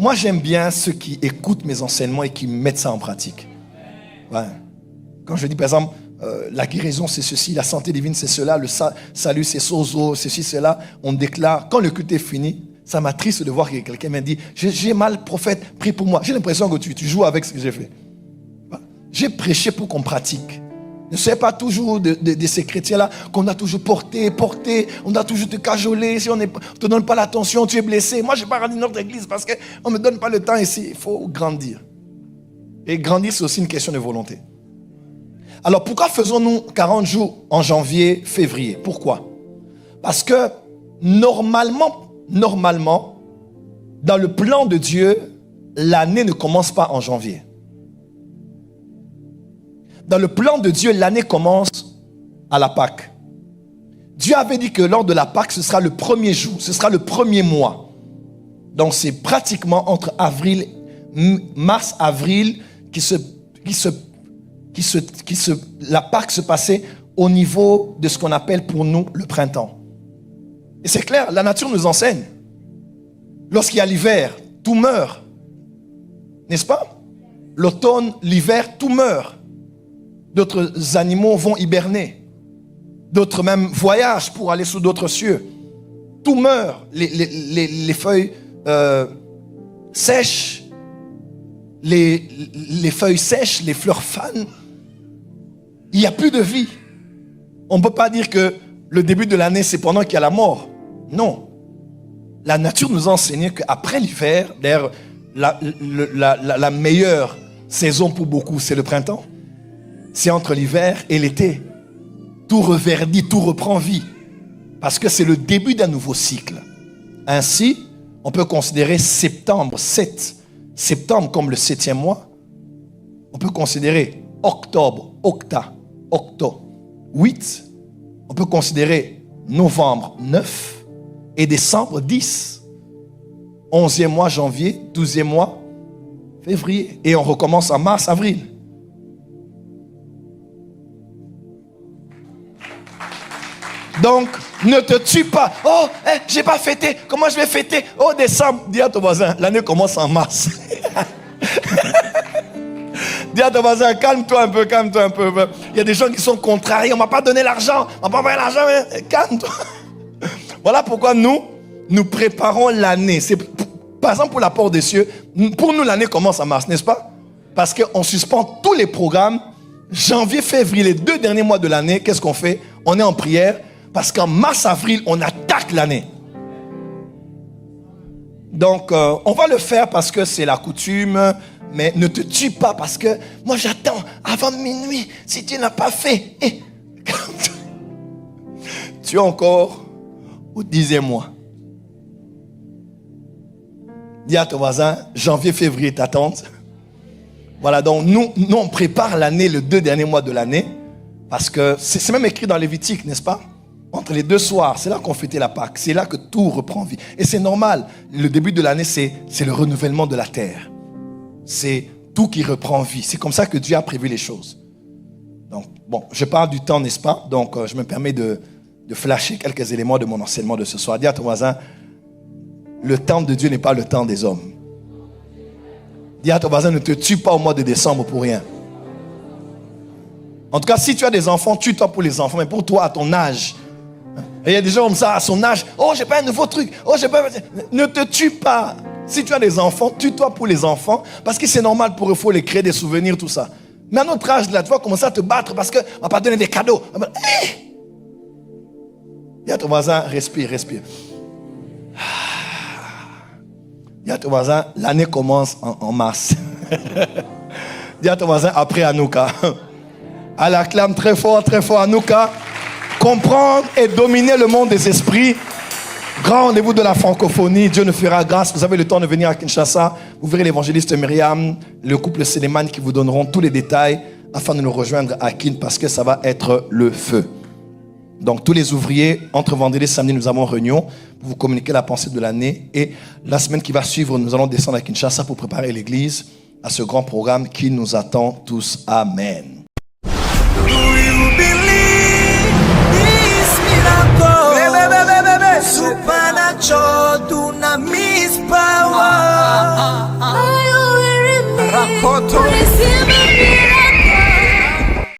Moi, j'aime bien ceux qui écoutent mes enseignements et qui mettent ça en pratique. Ouais. Quand je dis, par exemple, la guérison, c'est ceci, la santé divine, c'est cela, le salut, c'est sozo, ceci, cela, on déclare. Quand le culte est fini, ça m'attriste de voir que quelqu'un m'a dit, j'ai mal, prophète, prie pour moi. J'ai l'impression que tu joues avec ce que j'ai fait. J'ai prêché pour qu'on pratique. Ne soyez pas toujours de ces chrétiens-là qu'on a toujours porté, on a toujours te cajoler. Si on ne te donne pas l'attention, tu es blessé. Moi, je n'ai pas rendu notre église parce qu'on ne me donne pas le temps ici. Il faut grandir. Et grandir, c'est aussi une question de volonté. Alors, pourquoi faisons-nous 40 jours en janvier, février? Pourquoi? Parce que normalement, dans le plan de Dieu, l'année ne commence pas en janvier. Dans le plan de Dieu, l'année commence à la Pâque. Dieu avait dit que lors de la Pâque, ce sera le premier jour, ce sera le premier mois. Donc c'est pratiquement entre mars, avril, la Pâque se passait au niveau de ce qu'on appelle pour nous le printemps. Et c'est clair, la nature nous enseigne. Lorsqu'il y a l'hiver, tout meurt. N'est-ce pas? L'automne, l'hiver, tout meurt. D'autres animaux vont hiberner. D'autres même voyagent pour aller sous d'autres cieux. Tout meurt. Les feuilles sèchent. Les feuilles sèchent, les fleurs fanent. Il n'y a plus de vie. On ne peut pas dire que le début de l'année, c'est pendant qu'il y a la mort. Non. La nature nous a enseigné qu'après l'hiver, d'ailleurs, la meilleure saison pour beaucoup, c'est le printemps. C'est entre l'hiver et l'été. Tout reverdit, tout reprend vie. Parce que c'est le début d'un nouveau cycle. Ainsi, on peut considérer septembre comme le 7e mois. On peut considérer octobre, octo, 8. On peut considérer novembre, 9. Et décembre, 10. 11e mois, janvier. 12e mois, février. Et on recommence en mars, avril. Donc, ne te tue pas. Oh, j'ai pas fêté. Comment je vais fêter? Oh, décembre. Dis à ton voisin, l'année commence en mars. Dis à ton voisin, calme-toi un peu. Il y a des gens qui sont contrariés. On m'a pas donné l'argent. On m'a pas envoyé l'argent. Calme-toi. Voilà pourquoi nous préparons l'année. Par exemple, pour la porte des cieux, pour nous, l'année commence en mars, n'est-ce pas? Parce qu'on suspend tous les programmes. Janvier, février, les 2 derniers mois de l'année, qu'est-ce qu'on fait? On est en prière. Parce qu'en mars, avril, on attaque l'année. Donc, on va le faire parce que c'est la coutume. Mais ne te tue pas parce que moi, j'attends avant minuit. Si tu n'as pas fait, tu es encore au 10e mois. Dis à ton voisin, janvier, février t'attendent. Voilà, donc nous, on prépare l'année, le 2 derniers mois de l'année. Parce que c'est même écrit dans Lévitique, n'est-ce pas? Entre les 2 soirs, c'est là qu'on fêtait la Pâque. C'est là que tout reprend vie. Et c'est normal. Le début de l'année, c'est le renouvellement de la terre. C'est tout qui reprend vie. C'est comme ça que Dieu a prévu les choses. Donc, bon, je parle du temps, n'est-ce pas? Donc, je me permets de flasher quelques éléments de mon enseignement de ce soir. Dis à ton voisin, le temps de Dieu n'est pas le temps des hommes. Dis à ton voisin, ne te tue pas au mois de décembre pour rien. En tout cas, si tu as des enfants, tue-toi pour les enfants. Mais pour toi, à ton âge... Et il y a des gens comme ça, à son âge, oh, j'ai pas un nouveau truc, oh, j'ai pas... Ne te tue pas. Si tu as des enfants, tue-toi pour les enfants, parce que c'est normal pour eux, il faut les créer des souvenirs, tout ça. Mais à notre âge, là, tu vas commencer à te battre parce qu'on ne va pas donner des cadeaux. Dis à ton voisin, respire. Dis à ton voisin, l'année commence en mars. Dis à ton voisin, après Hanouka. Elle acclame très fort, Hanouka. Comprendre et dominer le monde des esprits. Grand rendez-vous de la francophonie. Dieu nous fera grâce. Vous avez le temps de venir à Kinshasa. Vous verrez l'évangéliste Myriam, le couple Séléman qui vous donneront tous les détails afin de nous rejoindre à Kin parce que ça va être le feu. Donc tous les ouvriers, entre vendredi et samedi, nous avons réunion pour vous communiquer la pensée de l'année. Et la semaine qui va suivre, nous allons descendre à Kinshasa pour préparer l'église à ce grand programme qui nous attend tous. Amen. Supernatural dunamis power. Makoto.